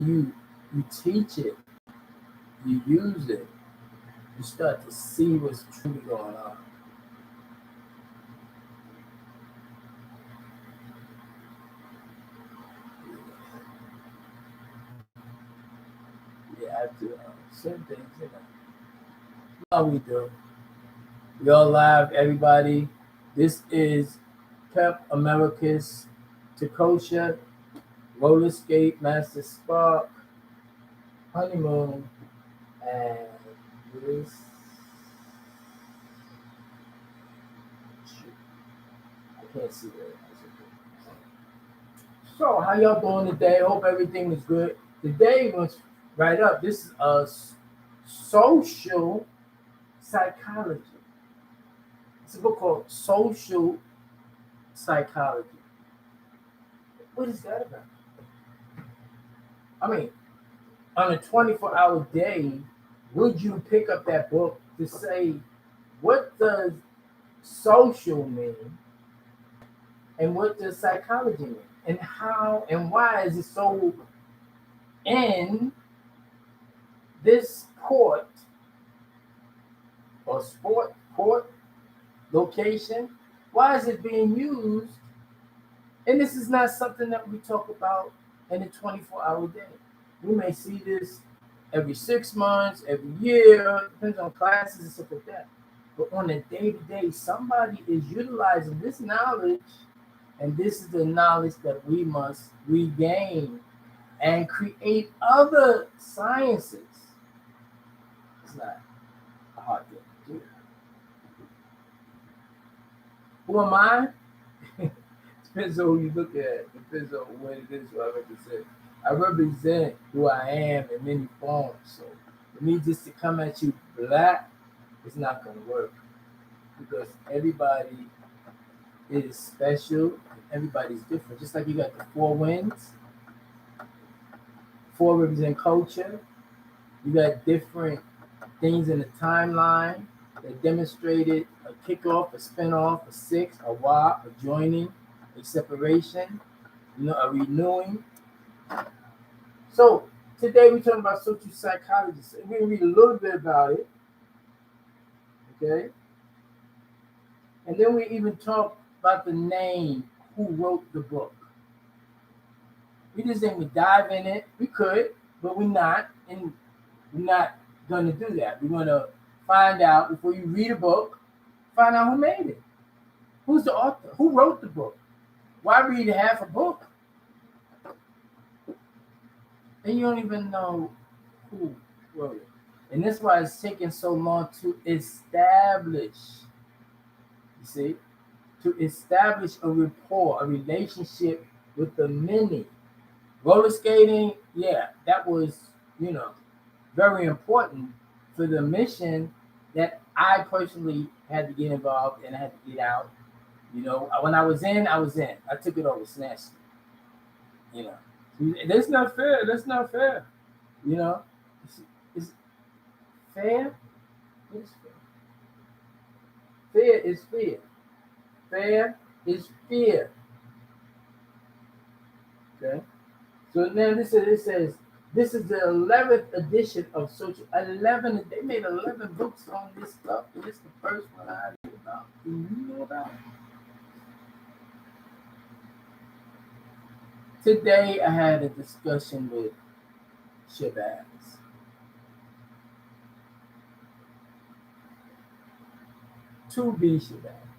you teach it, you use it, you start to see what's truly going on. You have to certain things, you know. How we do. We all live, everybody. This is Pep America's T.C.O.U.S.A, Roller Skate Master Spark, Honeymoon, and this. Shoot, I can't see that. So, how y'all doing today? Hope everything was good. Today was right up. This is social psychology. It's a book called Social Psychology. What is that about? I mean, on a 24-hour day, would you pick up that book to say, what does social mean and what does psychology mean? And how and why is it so in this port location? Why is it being used? And this is not something that we talk about in a 24-hour day. We may see this every 6 months, every year, depends on classes and stuff like that. But on a day-to-day, somebody is utilizing this knowledge, and this is the knowledge that we must regain and create other sciences. It's not a hard thing to do. Who am I? Depends on who you look at. Depends on what it is who I represent. I represent who I am in many forms. So for me just to come at you black, it's not going to work. Because everybody is special and everybody's different. Just like you got the four winds, four represent culture. You got different things in the timeline that demonstrated a kickoff, a spinoff, a six, a wop, a joining, a separation, a renewing. So today we're talking about social psychology. So we're gonna read a little bit about it. Okay. And then we even talk about the name, who wrote the book. We just didn't dive in it. We could, but we're not. And we're not gonna do that. We're gonna find out before you read a book, find out who made it. Who's the author? Who wrote the book? Why read half a book? And you don't even know who wrote it. And that's why it's taking so long to establish, you see, to establish a rapport, a relationship with the many. Roller skating, yeah, that was, very important for the mission that I personally had to get involved and I had to get out. When I was in, I was in. I took it over, snatched it. That's not fair. That's not fair. It's fair. It's fair. Fair is fear. Fair is fear. Okay. So now it says this is the 11th edition of Social. 11. They made 11 books on this stuff, and this is the first one I knew about. Do you know about it? Today I had a discussion with Shabazz. To be Shabazz.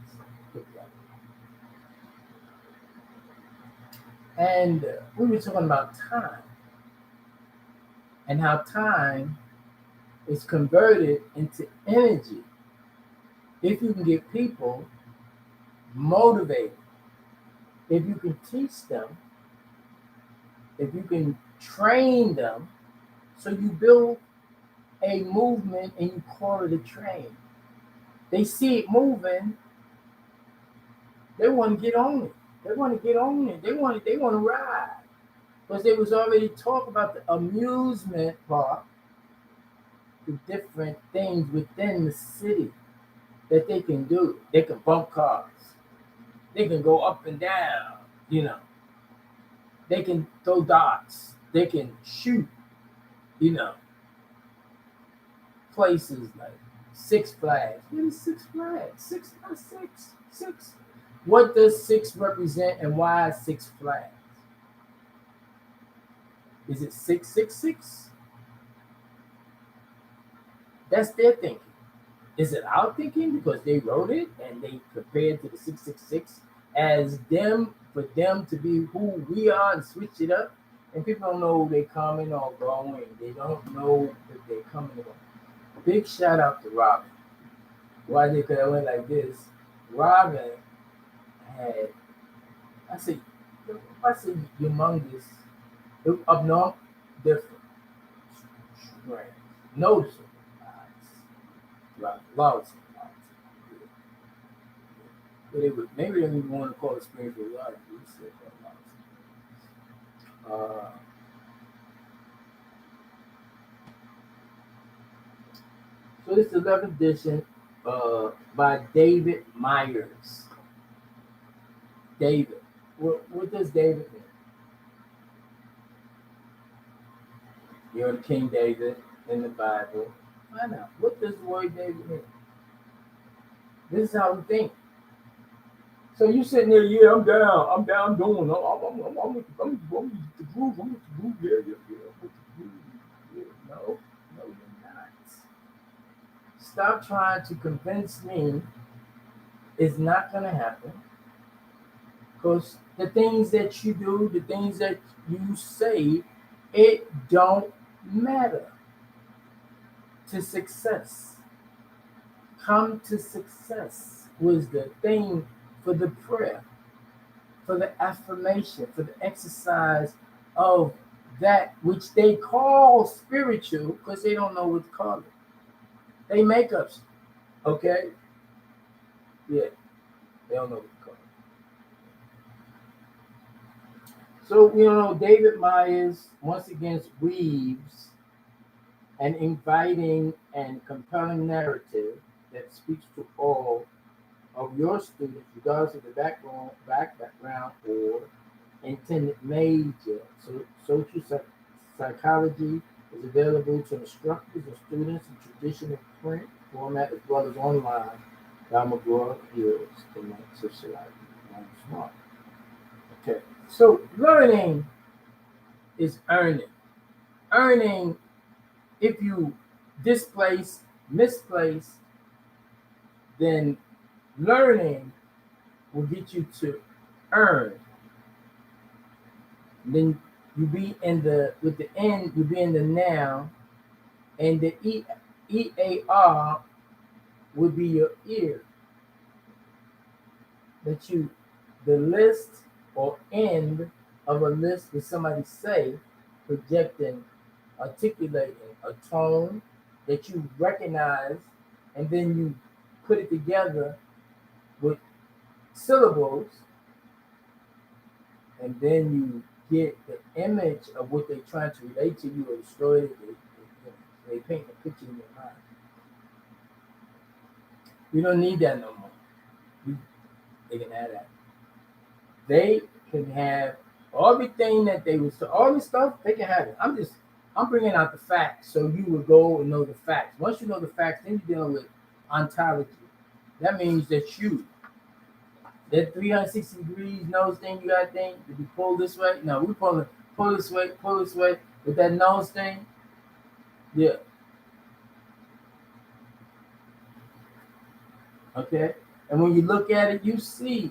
And we were talking about time and how time is converted into energy if you can get people motivated, if you can teach them, if you can train them, so you build a movement and you call it a train. They see it moving, they want to get on it. They want to get on it. They want to ride. Because there was already talk about the amusement park, the different things within the city that they can do. They can bump cars. They can go up and down, They can throw darts. They can shoot, you know, places like Six Flags. What is Six Flags? Six plus six. Six. What does six represent and why Six Flags? Is it 666? That's their thinking. Is it our thinking because they wrote it and they compared to the 666 as them for them to be who we are and switch it up? And people don't know they're coming or going. They don't know if they're coming or going. Big shout out to Robin. Why they could have went like this? Robin had, I say, I say humongous, up north, different, strange, noticeable eyes. Right, lots. But they would, maybe they even want to call it Springfield Lodge. Uh, so this is the 11th edition by David Myers. David. What does David mean? You're King David in the Bible. Find out. What does the word David mean? This is how we think. So you sitting there, yeah, I'm down doing, I'm with the groove, yeah, I'm with the groove, yeah. No, you're not. Stop trying to convince me it's not gonna happen, because the things that you do, the things that you say, it don't matter to success. Come to success was the thing for the prayer, for the affirmation, for the exercise of that which they call spiritual because they don't know what to call it. They make up, okay? Yeah, they don't know what to call it. So, David Myers once again weaves an inviting and compelling narrative that speaks to all of your students, regardless of the background or intended major. So social psychology is available to instructors and students in traditional print format as well as online. McGraw Hills, the sociology. Smart. Okay. So learning is earning. Earning, if you misplace, then learning will get you to earn. Then you be in the with the end, you be in the now, and the EAR would be your ear. That you the list or end of a list that somebody say, projecting, articulating a tone that you recognize, and then you put it together with syllables, and then you get the image of what they're trying to relate to you or the story that they paint a picture in your mind. You don't need that no more. They can have that. They can have everything that they was all this stuff. They can have it. I'm bringing out the facts so you will go and know the facts. Once you know the facts, then you're dealing with ontology. That means that that 360 degrees nose thing you got thing, did you pull this way? No, we pull this way, with that nose thing. Yeah. Okay. And when you look at it, you see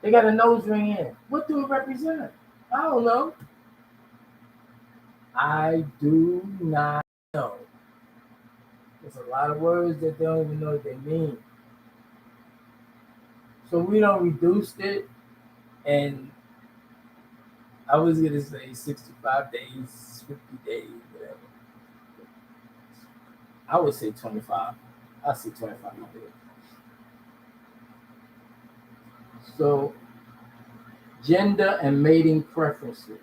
they got a nose ring in. What do it represent? I don't know. I do not know. There's a lot of words that they don't even know what they mean. So we don't reduce it, and I was gonna say 65 days, 50 days, whatever. I would say 25. I say 25 days. So gender and mating preferences,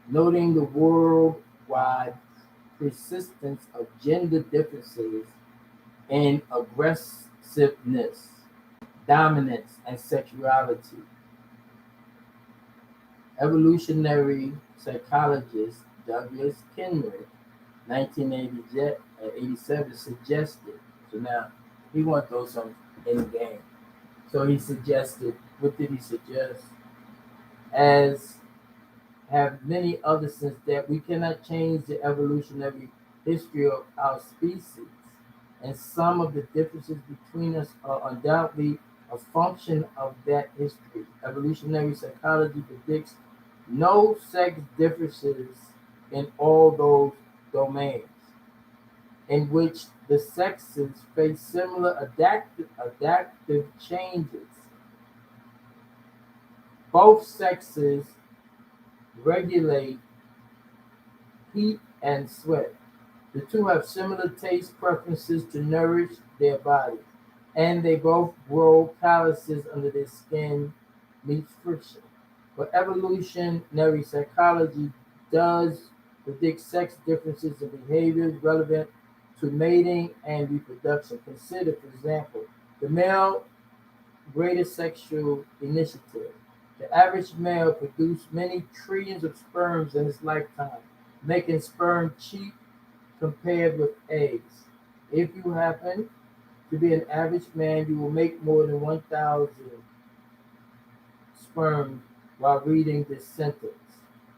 noting the worldwide persistence of gender differences in aggressiveness, dominance, and sexuality. Evolutionary psychologist Douglas Kenrick, 1987, suggested. So now he want to throw some in the game. So he suggested, what did he suggest? As have many others since that, we cannot change the evolutionary history of our species, and some of the differences between us are undoubtedly a function of that history. Evolutionary psychology predicts no sex differences in all those domains in which the sexes face similar adaptive changes. Both sexes regulate heat and sweat. The two have similar taste preferences to nourish their bodies, and they both grow calluses under their skin meets friction. But evolutionary psychology does predict sex differences in behaviors relevant to mating and reproduction. Consider, for example, the male greatest sexual initiative. The average male produced many trillions of sperms in his lifetime, making sperm cheap compared with eggs. If you happen to be an average man, you will make more than 1,000 sperm while reading this sentence.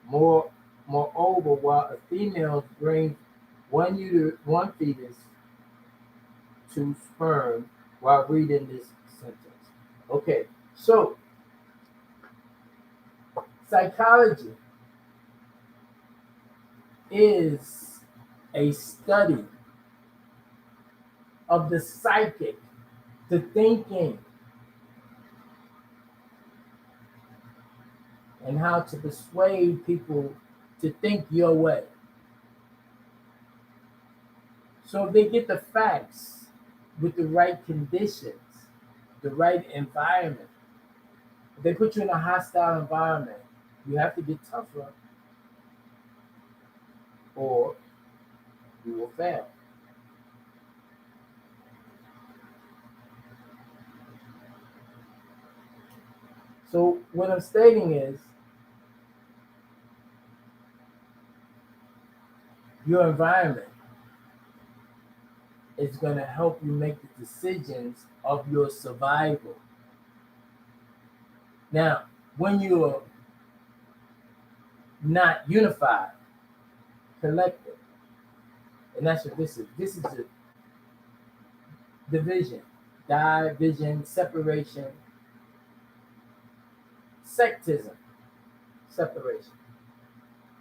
More, moreover, while a female brings one fetus to sperm while reading this sentence. Okay, so psychology is a study of the psychic, the thinking, and how to persuade people to think your way. So they get the facts with the right conditions, the right environment. If they put you in a hostile environment, you have to get tougher or you will fail. So what I'm stating is your environment is going to help you make the decisions of your survival. Now, when you're not unified, collective, and that's what this is. This is a division, division, separation, sectism, separation.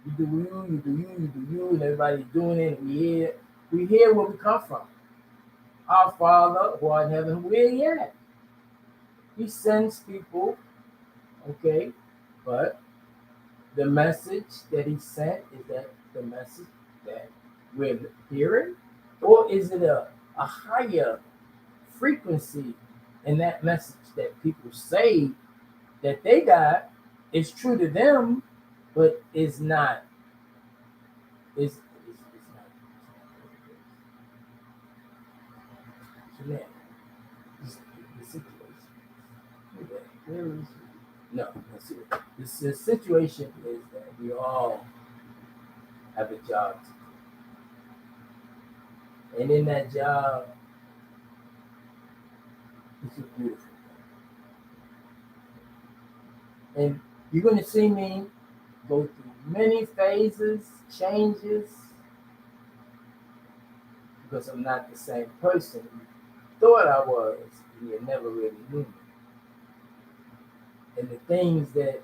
You do you, you do you, you do you, and everybody's doing it. And we hear where we come from. Our Father who art in heaven, where he at? He sends people, okay, but the message that he sent, is that the message that we're hearing? Or is it a higher frequency in that message that people say that they got is true to them, but is not is not. So now, the situation. Where is it? No, the situation is that we all have a job to do. And in that job, it's a beautiful thing. And you're going to see me go through many phases, changes, because I'm not the same person you thought I was, and you never really knew me. And the things that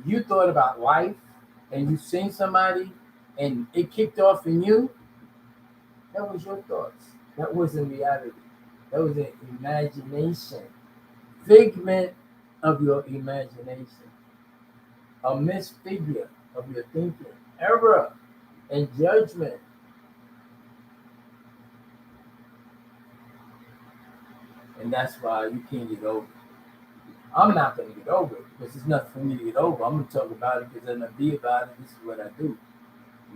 you thought about life, and you seen somebody, and it kicked off in you, that was your thoughts. That wasn't reality. That was an imagination, figment of your imagination, a misfigure of your thinking, error and judgment. And that's why you can't get over it. I'm not going to get over it because there's nothing for me to get over. I'm going to talk about it because I'm going to be about it. This is what I do.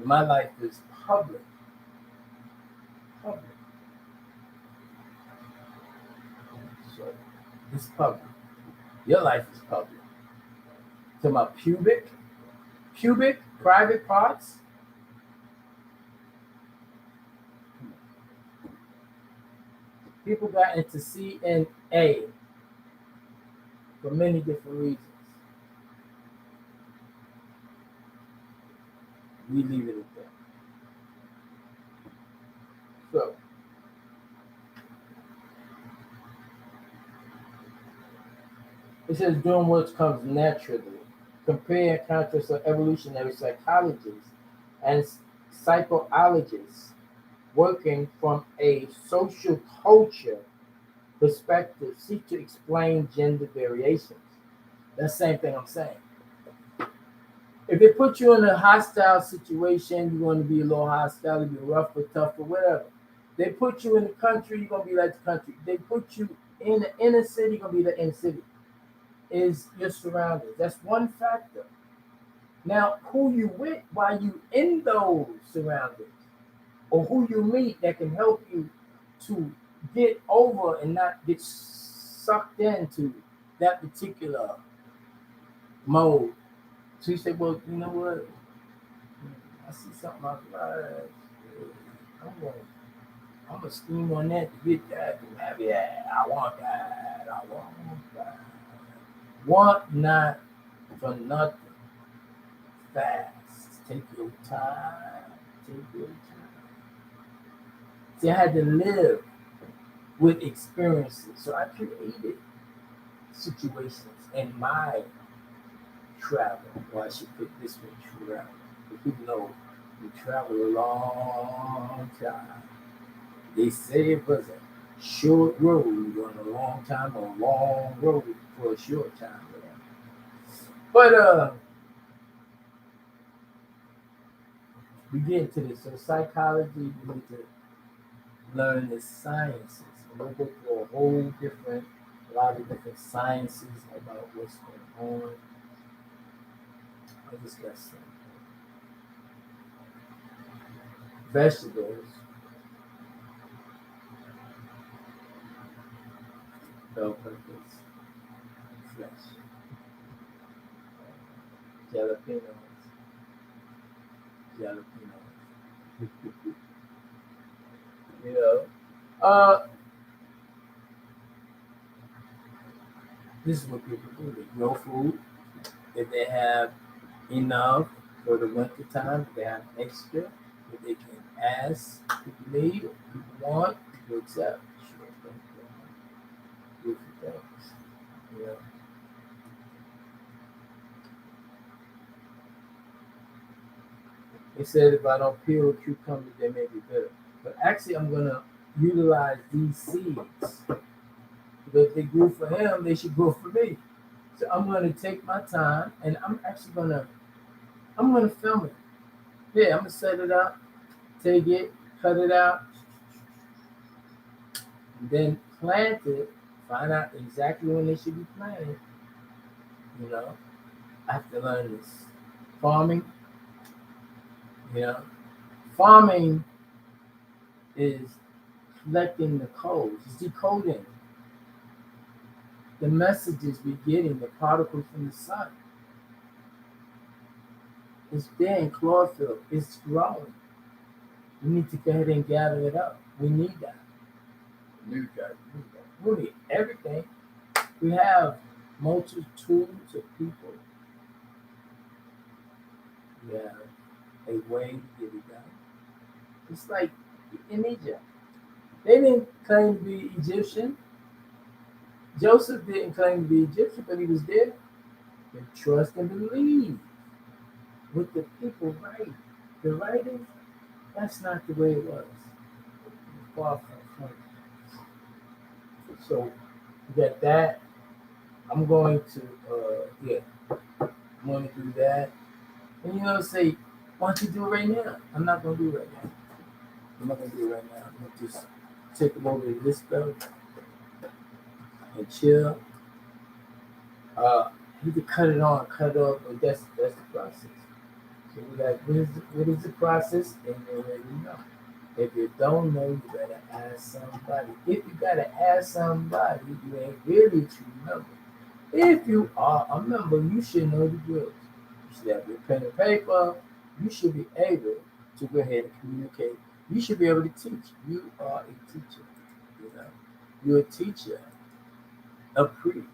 My life is public. Public. So it's public. Your life is public. To my Pubic, private parts. People got into C.N.A. for many different reasons. We leave it at that. So, it says doing what comes naturally. Compare and contrast of evolutionary psychologists and psychologists working from a social culture perspective seek to explain gender variations. That's the same thing I'm saying. If they put you in a hostile situation, you're going to be a little hostile, you'll be rough or tough or whatever. They put you in the country, you're going to be like the country. They put you in the inner city, you're going to be the inner city. Is your surroundings. That's one factor. Now, who you with while you in those surroundings, or who you meet that can help you to get over and not get sucked into that particular mode. So you say, well, you know what? I see something I like. I'm gonna scheme on that to get that, to have that. I want that. I want that. Want not for nothing. Fast. Take your time. Take your time. See, I had to live with experiences. So I created situations in my travel. Well, I should put this way, travel. But people know we travel a long time. They say it was a short road on a long time, or a long road for a short time. But we get into this. So psychology, we need to learn the sciences. And we'll go through a lot of different sciences about what's going on. I just got some vegetables, bell peppers, flesh, jalapenos. You know, this is what people do. They grow food. If they have enough for the winter time, if they have extra, if they can ask, people need, or people want, people accept. Sure, beautiful things. You know. They said if I don't peel a cucumber, they may be bitter. But actually, I'm gonna utilize these seeds. Because if they grew for him, they should grow for me. So I'm gonna take my time, and I'm gonna film it. Yeah, I'm gonna set it up, take it, cut it out, and then plant it. Find out exactly when they should be planted. You know, I have to learn this. Farming, you know, farming is collecting the codes, it's decoding the messages we're getting, the particles from the sun. It's there in chlorophyll, it's growing. We need to go ahead and gather it up. We need that. We need that. We need everything. We have multitudes of people. We have a way to get it done. It's like in Egypt. They didn't claim to be Egyptian. Joseph didn't claim to be Egyptian, but he was there. They trust and believe what the people write. The writing, that's not the way it was. Far from it. So you got that. I'm going to, I'm going to do that. And you know, say, why don't you do it right now? I'm not going to do it right now. I'm not going to do it right now. I'm going to just take them over to this belt and chill. You can cut it on, cut it off, but that's the process. So we like, what is the process? And you already know. If you don't know, you better ask somebody. If you gotta ask somebody, you ain't really a true member. If you are a member, you should know the drills. You should have your pen and paper. You should be able to go ahead and communicate. You should be able to teach. You are a teacher. You know, you're a teacher, a priest.